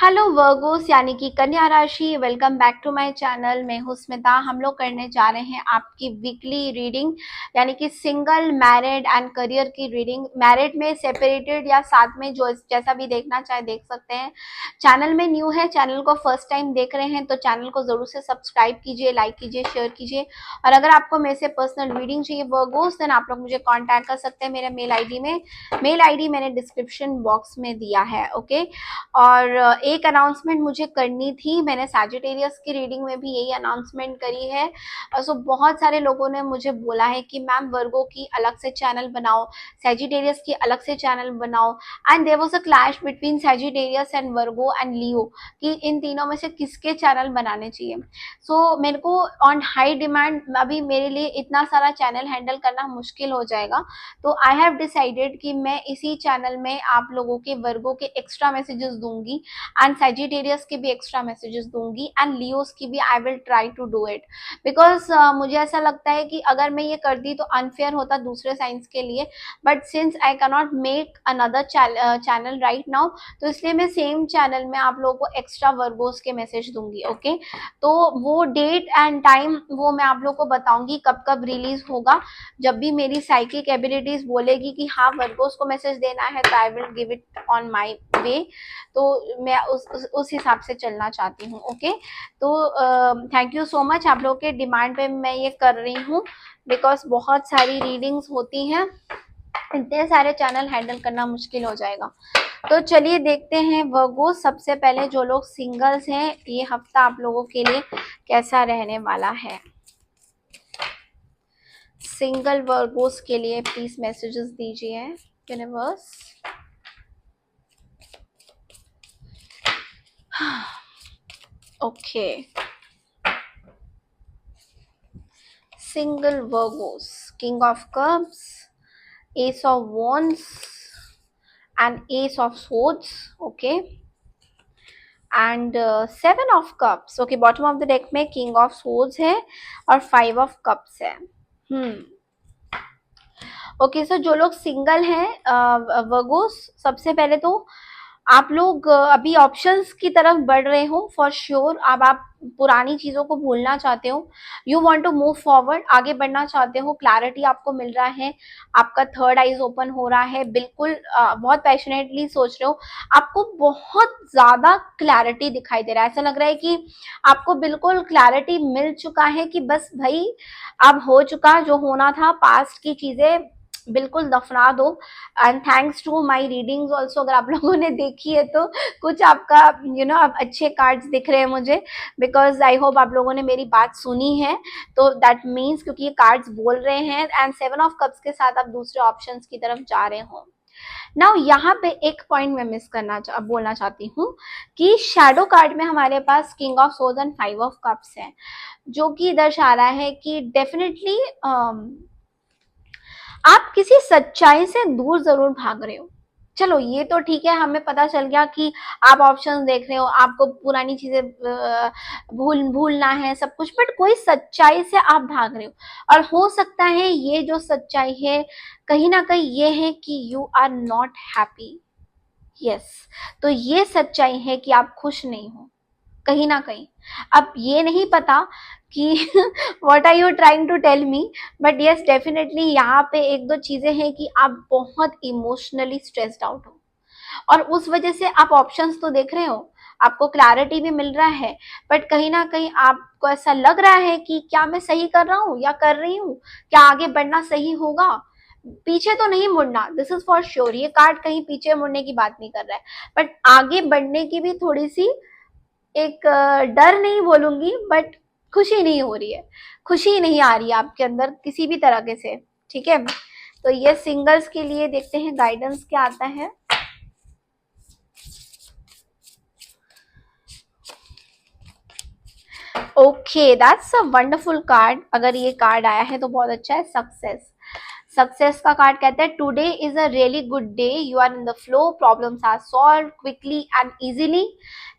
Hello Virgo's यानी कि कन्या राशि, welcome back to my channel. मैं हूं स्मिता। हम लोग करने जा रहे हैं आपकी वीकली रीडिंग यानी कि सिंगल, मैरिड एंड करियर की रीडिंग। मैरिड में, सेपरेटेड या साथ में, जो जैसा भी देखना चाहे देख सकते हैं। चैनल में न्यू है, चैनल को फर्स्ट टाइम देख रहे हैं तो चैनल को जरूर से सब्सक्राइब कीजिए, लाइक कीजिए, शेयर कीजिए। और अगर आपको मेरे से पर्सनल रीडिंग चाहिए वर्गोस, देन आप लोग मुझे कॉन्टैक्ट कर सकते हैं मेरे मेल आईडी में। मेल आईडी मैंने डिस्क्रिप्शन बॉक्स में दिया है, ओके। और एक अनाउंसमेंट मुझे करनी थी, मैंने सैजिटेरियस की रीडिंग में भी यही अनाउंसमेंट करी है। सो बहुत सारे लोगों ने मुझे बोला है कि मैम वर्गो की अलग से चैनल बनाओ, सैजिटेरियस की अलग से चैनल बनाओ। And there was a clash between Sagittarius and Virgo and Leo कि इन तीनों में से किसके चैनल बनाने चाहिए। सो मेरे को ऑन हाई डिमांड, अभी मेरे लिए इतना सारा चैनल हैंडल करना मुश्किल हो जाएगा। तो आई हैव डिसाइडेड कि मैं इसी चैनल में आप लोगों के वर्गो के एक्स्ट्रा मैसेजेस दूंगी एंड सैजिटेरियस के भी एक्स्ट्रा मैसेजेस दूंगी एंड लियोस की भी I will try to do it. Because मुझे ऐसा लगता है कि अगर मैं ये करती तो अनफेयर होता दूसरे साइंस के लिए। But since I cannot make another channel right now, तो इसलिए मैं सेम चैनल में आप लोगों को एक्स्ट्रा वर्गोस के मैसेज दूंगी, ओके। तो वो डेट एंड टाइम वो मैं आप लोग को बताऊंगी कब कब रिलीज होगा। जब भी मेरी साइकिक एबिलिटीज बोलेगी कि हाँ वर्गोस को मैसेज देना है तो I will give it on my way. तो मैं उस हिसाब से चलना चाहती हूँ, ओके। तो थैंक यू सो मच, आप लोगों के डिमांड पे मैं ये कर रही हूँ। बिकॉज बहुत सारी रीडिंग्स होती हैं, इतने सारे चैनल हैंडल करना मुश्किल हो जाएगा। तो चलिए देखते हैं वर्गो। सबसे पहले जो लोग सिंगल्स हैं, ये हफ्ता आप लोगों के लिए कैसा रहने वाला है। सिंगल वर्गोस के लिए प्लीज मैसेजेस दीजिए universe. Okay, single Virgos, King of Cups, Ace of Wands and Ace of Swords, okay, and Seven of Cups, okay। Bottom of the deck में King of Swords है और Five of Cups है। Okay, so जो लोग single हैं Virgo's, सबसे पहले तो आप लोग अभी ऑप्शंस की तरफ बढ़ रहे हो फॉर श्योर। अब आप पुरानी चीजों को भूलना चाहते हो, you want to move forward, आगे बढ़ना चाहते हो। क्लैरिटी आपको मिल रहा है, आपका थर्ड आईज ओपन हो रहा है, बिल्कुल बहुत पैशनेटली सोच रहे हो। आपको बहुत ज्यादा क्लैरिटी दिखाई दे रहा है, ऐसा लग रहा है कि आपको बिल्कुल क्लैरिटी मिल चुका है कि बस भाई अब हो चुका जो होना था, पास्ट की चीजें बिल्कुल दफना दो। And thanks to my readings also, अगर आप लोगों ने देखी है तो कुछ आपका अब अच्छे कार्ड्स दिख रहे हैं मुझे। बिकॉज आई होप आप लोगों ने मेरी बात सुनी है, तो दैट मीन्स क्योंकि ये कार्ड्स बोल रहे हैं। एंड सेवन ऑफ कप्स के साथ आप दूसरे ऑप्शंस की तरफ जा रहे हो। नाउ यहाँ पे एक पॉइंट मैं मिस बोलना चाहती हूँ कि शैडो कार्ड में हमारे पास king of swords and five of cups है, जो कि दर्शा रहा है कि डेफिनेटली आप किसी सच्चाई से दूर जरूर भाग रहे हो। चलो ये तो ठीक है, हमें पता चल गया कि आप ऑप्शंस देख रहे हो, आपको पुरानी चीजें भूलना है सब कुछ, बट कोई सच्चाई से आप भाग रहे हो। और हो सकता है ये जो सच्चाई है कहीं ना कहीं ये है कि you are not happy. Yes, तो ये सच्चाई है कि आप खुश नहीं हो कहीं ना कहीं। अब ये नहीं पता कि what are you trying to tell me, but yes definitely यहाँ पे एक दो चीजें हैं कि आप बहुत इमोशनली स्ट्रेस्ड आउट हो और उस वजह से आप ऑप्शंस तो देख रहे हो, आपको क्लैरिटी भी मिल रहा है, बट कहीं ना कहीं आपको ऐसा लग रहा है कि क्या मैं सही कर रहा हूँ या कर रही हूँ, क्या आगे बढ़ना सही होगा। पीछे तो नहीं मुड़ना, दिस इज फॉर श्योर। ये कार्ड कहीं पीछे मुड़ने की बात नहीं कर रहा है, बट आगे बढ़ने की भी थोड़ी सी एक डर नहीं बोलूंगी, बट खुशी नहीं हो रही है, खुशी नहीं आ रही है आपके अंदर किसी भी तरह से, ठीक है। तो ये सिंगल्स के लिए देखते हैं गाइडेंस क्या आता है। Okay, that's a wonderful card. अगर ये कार्ड आया है तो बहुत अच्छा है। सक्सेस, सक्सेस का कार्ड कहता है today is a really good day, you are in the flow, problems are solve quickly and easily,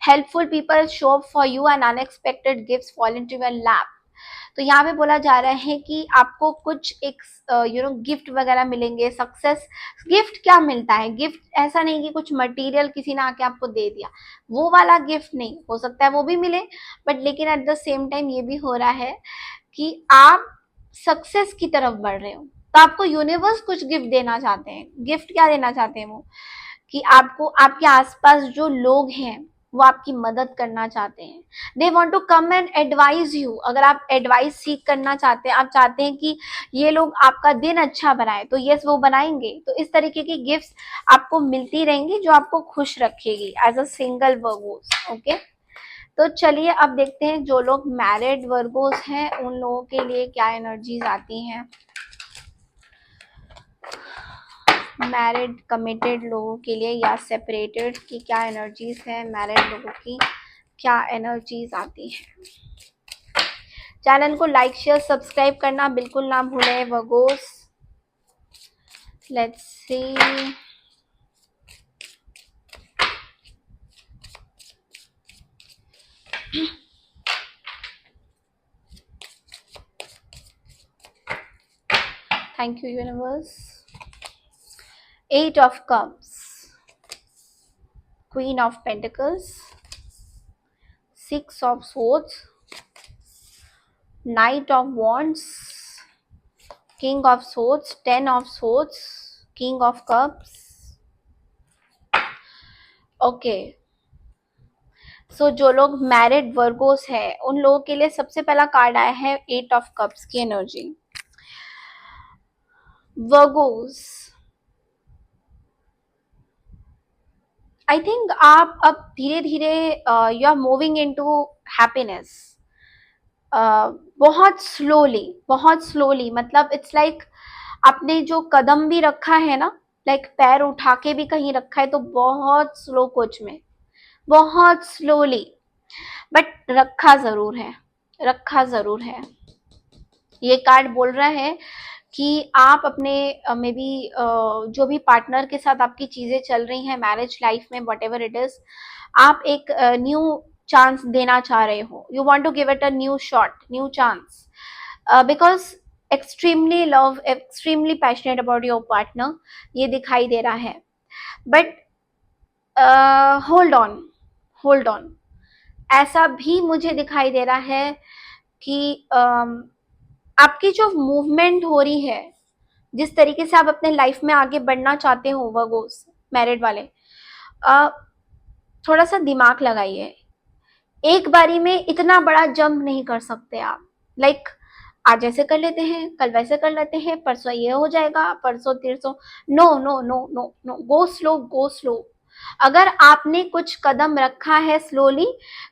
helpful people show up for you and unexpected gifts fall into your lap. तो यहाँ पे बोला जा रहा है कि आपको कुछ एक गिफ्ट वगैरह मिलेंगे, सक्सेस। गिफ्ट क्या मिलता है? गिफ्ट ऐसा नहीं कि कुछ मटेरियल किसी ने आके आपको दे दिया, वो वाला गिफ्ट नहीं। हो सकता है वो भी मिले, बट लेकिन एट द सेम टाइम ये भी हो रहा है कि आप सक्सेस की तरफ बढ़ रहे हो, तो आपको यूनिवर्स कुछ गिफ्ट देना चाहते हैं। गिफ्ट क्या देना चाहते हैं वो, कि आपको आपके आसपास जो लोग हैं वो आपकी मदद करना चाहते हैं। They want to come and advise you. अगर आप एडवाइस सीख करना चाहते हैं, आप चाहते हैं कि ये लोग आपका दिन अच्छा बनाए, तो यस वो बनाएंगे। तो इस तरीके की गिफ्ट्स आपको मिलती रहेंगी जो आपको खुश रखेगी as a single Virgos. Okay, तो चलिए अब देखते हैं जो लोग मैरिड वर्गोस हैं उन लोगों के लिए क्या एनर्जीज आती हैं। मैरिड कमिटेड लोगों के लिए या सेपरेटेड की क्या एनर्जीज है, मैरिड लोगों की क्या एनर्जीज आती हैं। चैनल को लाइक शेयर सब्सक्राइब करना बिल्कुल ना भूलें Virgo's. Let's see. Thank you universe. 8 of Cups, Queen of Pentacles, 6 of Swords, Knight of Wands, King of Swords, 10 of Swords, King of Cups. Okay, so जो लोग married Virgo's है उन लोगों के लिए सबसे पहला कार्ड आया है 8 ऑफ कप्स की एनर्जी। वर्गोस, आई थिंक आप अब धीरे धीरे you are moving into happiness. बहुत स्लोली, मतलब इट्स लाइक आपने जो कदम भी रखा है ना, लाइक पैर उठा के भी कहीं रखा है, तो बहुत स्लो कोच में, बहुत स्लोली, बट रखा जरूर है। ये कार्ड बोल रहा है कि आप अपने मे बी जो भी पार्टनर के साथ आपकी चीजें चल रही हैं मैरिज लाइफ में, वट एवर इट इज, आप एक न्यू चांस देना चाह रहे हो। You want to give it a new shot, new chance, because extremely love, extremely passionate about your partner, ये दिखाई दे रहा है। बट होल्ड ऑन, ऐसा भी मुझे दिखाई दे रहा है कि आपकी जो मूवमेंट हो रही है, जिस तरीके से आप अपने लाइफ में आगे बढ़ना चाहते हो वर्गोस मैरिड वाले, थोड़ा सा दिमाग लगाइए। एक बारी में इतना बड़ा जंप नहीं कर सकते आप। लाइक आज ऐसे कर लेते हैं, कल वैसे कर लेते हैं, परसों ये हो जाएगा, परसों तिरसों। No no no no no, go slow, go slow. अगर आपने कुछ कदम रखा है स्लोली,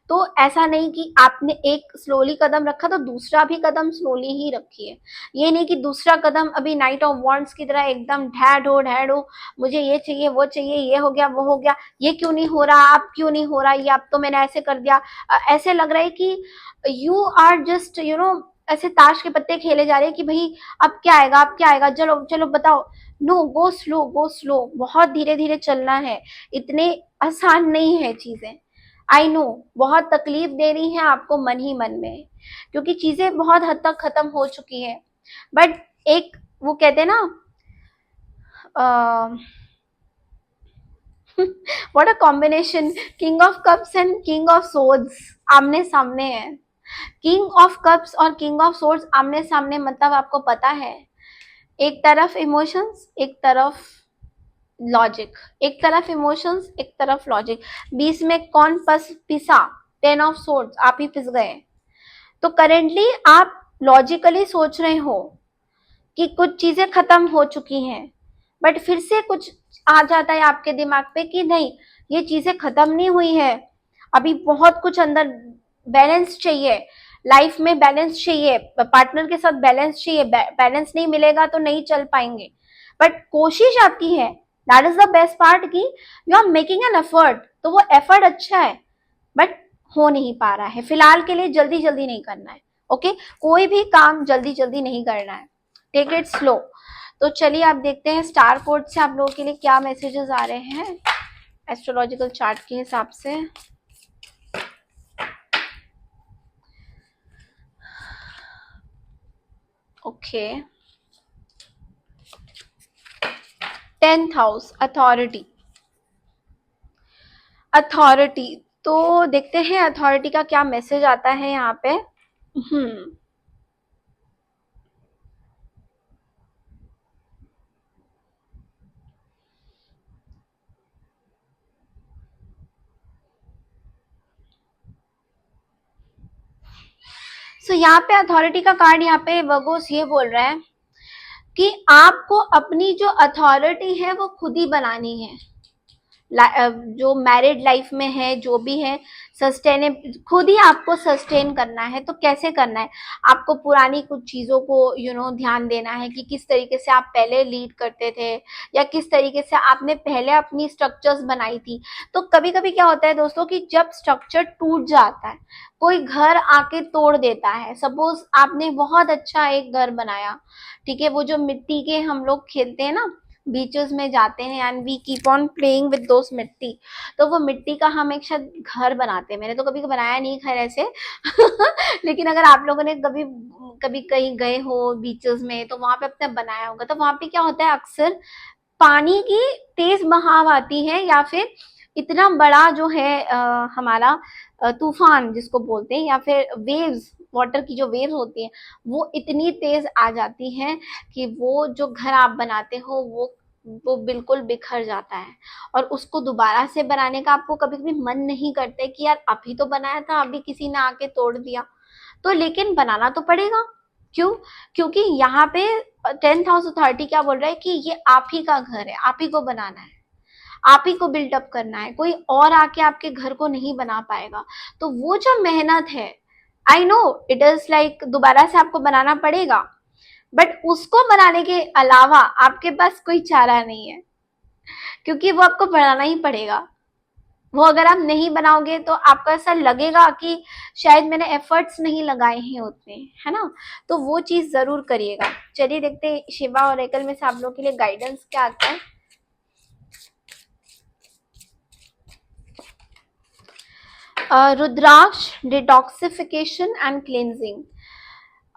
तो ऐसा नहीं कि आपने एक स्लोली कदम रखा तो दूसरा भी कदम स्लोली ही रखिए। ये नहीं कि दूसरा कदम अभी नाइट ऑफ वॉन्ड्स की तरह एकदम ढैड हो, मुझे ये चाहिए वो चाहिए, ये हो गया वो हो गया, ये क्यों नहीं हो रहा, अब क्यों नहीं हो रहा, ये अब तो मैंने ऐसे कर दिया। ऐसे लग रहा है कि यू आर जस्ट ऐसे ताश के पत्ते खेले जा रहे हैं कि भाई अब क्या आएगा, अब क्या आएगा, चलो चलो बताओ। No, go slow, go slow, बहुत धीरे धीरे चलना है। इतने आसान नहीं है चीजें। आई नो बहुत तकलीफ दे रही है आपको मन ही मन में, क्योंकि चीजें बहुत हद तक खत्म हो चुकी है। बट एक वो कहते हैं ना, what a combination, king of cups and king of swords आमने सामने है। किंग ऑफ कप्स और किंग ऑफ सोर्ड्स आमने सामने, मतलब आपको पता है, एक तरफ इमोशंस, एक तरफ लॉजिक, एक तरफ इमोशंस, एक तरफ लॉजिक, बीच में कौन पिसा? 10 ऑफ सोर्ड्स, आप ही पिस गए। तो करेंटली आप लॉजिकली सोच रहे हो कि कुछ चीजें खत्म हो चुकी हैं, बट फिर से कुछ आ जाता है आपके दिमाग पे कि नहीं, ये चीजें खत्म नहीं हुई है, अभी बहुत कुछ अंदर बैलेंस चाहिए, लाइफ में बैलेंस चाहिए, पार्टनर के साथ बैलेंस चाहिए। बैलेंस नहीं मिलेगा तो नहीं चल पाएंगे, बट कोशिश आपकी है। That is the best part की you are making an effort, तो वो एफर्ट अच्छा है, बट हो नहीं पा रहा है फिलहाल के लिए। जल्दी जल्दी नहीं करना है, ओके कोई भी काम जल्दी जल्दी नहीं करना है, टेक इट स्लो। तो चलिए आप देखते हैं स्टार कोड से आप लोगों के लिए क्या मैसेजेस आ रहे हैं एस्ट्रोलॉजिकल चार्ट के हिसाब से। Okay. 10th house, authority. Authority, तो देखते हैं अथॉरिटी का क्या मैसेज आता है यहाँ पे। हम्म। सो यहाँ पे अथॉरिटी का कार्ड, यहाँ पे वर्गोस ये बोल रहा है कि आपको अपनी जो अथॉरिटी है वो खुद ही बनानी है। जो मैरिड लाइफ में है, जो भी है, सस्टेने खुद ही आपको सस्टेन करना है। तो कैसे करना है? आपको पुरानी कुछ चीजों को ध्यान देना है कि किस तरीके से आप पहले लीड करते थे, या किस तरीके से आपने पहले अपनी स्ट्रक्चर्स बनाई थी। तो कभी कभी क्या होता है दोस्तों कि जब स्ट्रक्चर टूट जाता है, कोई घर आके तोड़ देता है। सपोज आपने बहुत अच्छा एक घर बनाया, ठीक है, वो जो मिट्टी के हम लोग खेलते हैं ना, बीचेस में जाते हैं and we keep on playing with those मिट्टी, तो वो मिट्टी का हम एक शायद घर बनाते हैं। मैंने तो कभी बनाया नहीं खैर ऐसे लेकिन अगर आप लोगों ने कभी कभी कहीं गए हो बीचेस में, तो वहां पे अपने बनाया होगा। तो वहां पे क्या होता है, अक्सर पानी की तेज बहाव आती है, या फिर इतना बड़ा जो है हमारा तूफान जिसको बोलते हैं, या फिर वेव्स, वाटर की जो वेव्स होती है, वो इतनी तेज आ जाती है कि वो जो घर आप बनाते हो वो बिल्कुल बिखर जाता है। और उसको दोबारा से बनाने का आपको कभी कभी मन नहीं करता कि यार अभी तो बनाया था, अभी किसी ने आके तोड़ दिया। तो लेकिन बनाना तो पड़ेगा। क्यों? क्योंकि यहाँ पे 10th हाउस अथॉरिटी क्या बोल रहा है कि ये आप ही का घर है, आप ही को बनाना है, आप ही को बिल्डअप करना है, कोई और आके आपके घर को नहीं बना पाएगा। तो वो जो मेहनत है, I know it is like दोबारा से आपको बनाना पड़ेगा, बट उसको बनाने के अलावा आपके पास कोई चारा नहीं है, क्योंकि वो आपको बनाना ही पड़ेगा। वो अगर आप नहीं बनाओगे तो आपको ऐसा लगेगा कि शायद मैंने एफर्ट्स नहीं लगाए हैं उतने, है ना। तो वो चीज जरूर करिएगा। चलिए देखते हैं शिवा और एकल में से आप लोग के लिए गाइडेंस क्या आता है। Rudraksha, detoxification and cleansing.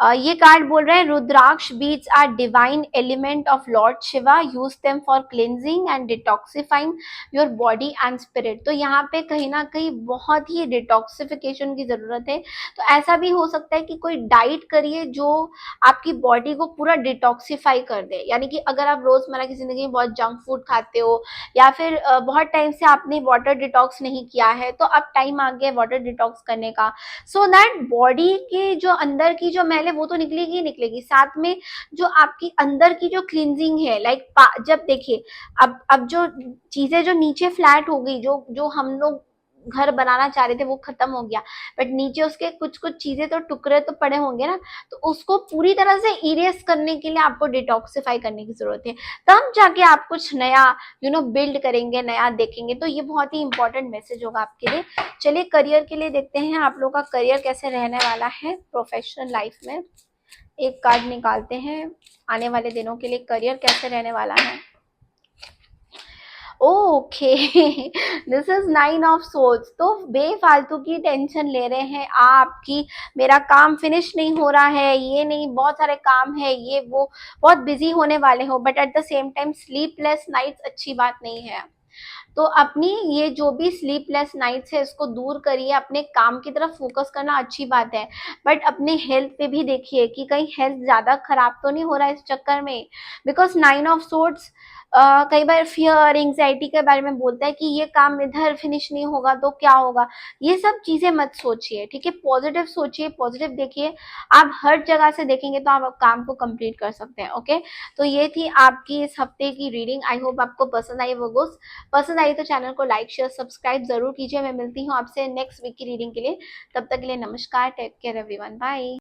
ये कार्ड बोल रहे हैं rudraksha beads are divine element of Lord Shiva, use them for cleansing and detoxifying your body and spirit. तो यहाँ पे कहीं ना कहीं बहुत ही डिटॉक्सिफिकेशन की जरूरत है। तो ऐसा भी हो सकता है कि कोई डाइट करिए जो आपकी बॉडी को पूरा डिटॉक्सिफाई कर दे। यानी कि अगर आप रोजमर्रा की जिंदगी में बहुत जंक फूड खाते हो, या फिर बहुत टाइम से आपने वाटर डिटॉक्स नहीं किया है, तो अब टाइम आ गया वाटर डिटॉक्स करने का, सो दैट बॉडी के जो अंदर की जो मैल है वो तो निकलेगी ही निकलेगी, साथ में जो आपकी अंदर की जो क्लींजिंग है, लाइक जब देखिए अब जो चीजें जो नीचे फ्लैट हो गई, जो जो हम लोग घर बनाना चाह रहे थे वो खत्म हो गया, बट नीचे उसके कुछ कुछ चीजें तो टुकड़े तो पड़े होंगे ना, तो उसको पूरी तरह से इरेज करने के लिए आपको डिटॉक्सिफाई करने की जरूरत है। तब जाके आप कुछ नया बिल्ड करेंगे, नया देखेंगे। तो ये बहुत ही इंपॉर्टेंट मैसेज होगा आपके लिए। चलिए करियर के लिए देखते हैं आप लोग का करियर कैसे रहने वाला है प्रोफेशनल लाइफ में। एक कार्ड निकालते हैं, आने वाले दिनों के लिए करियर कैसे रहने वाला है। Okay this is 9 of swords. तो बेफालतू की टेंशन ले रहे हैं आपकी, मेरा काम फिनिश नहीं हो रहा है, ये नहीं, बहुत सारे काम है, ये वो, बहुत बिजी होने वाले हो, but at the same time sleepless nights अच्छी बात नहीं है। तो अपनी ये जो भी स्लीपलेस नाइट्स है इसको दूर करिए, अपने काम की तरफ फोकस करना अच्छी बात है, बट अपने हेल्थ पे भी देखिए कि कहीं हेल्थ ज्यादा खराब तो नहीं हो रहा है इस चक्कर में। बिकॉज 9 ऑफ सोर्ड्स कई बार फियर, एंग्जाइटी के बारे में बोलता है कि ये काम इधर फिनिश नहीं होगा तो क्या होगा। ये सब चीजें मत सोचिए, ठीक है, पॉजिटिव सोचिए, पॉजिटिव देखिए। आप हर जगह से देखेंगे तो आप काम को कंप्लीट कर सकते हैं। ओके, तो ये थी आपकी इस हफ्ते की रीडिंग। आई होप आपको पसंद आई। वो पसंद आई तो चैनल को लाइक शेयर सब्सक्राइब जरूर कीजिए। मैं मिलती हूँ आपसे नेक्स्ट वीक की रीडिंग के लिए। तब तक के लिए नमस्कार, टेक केयर एवरीवन, बाय।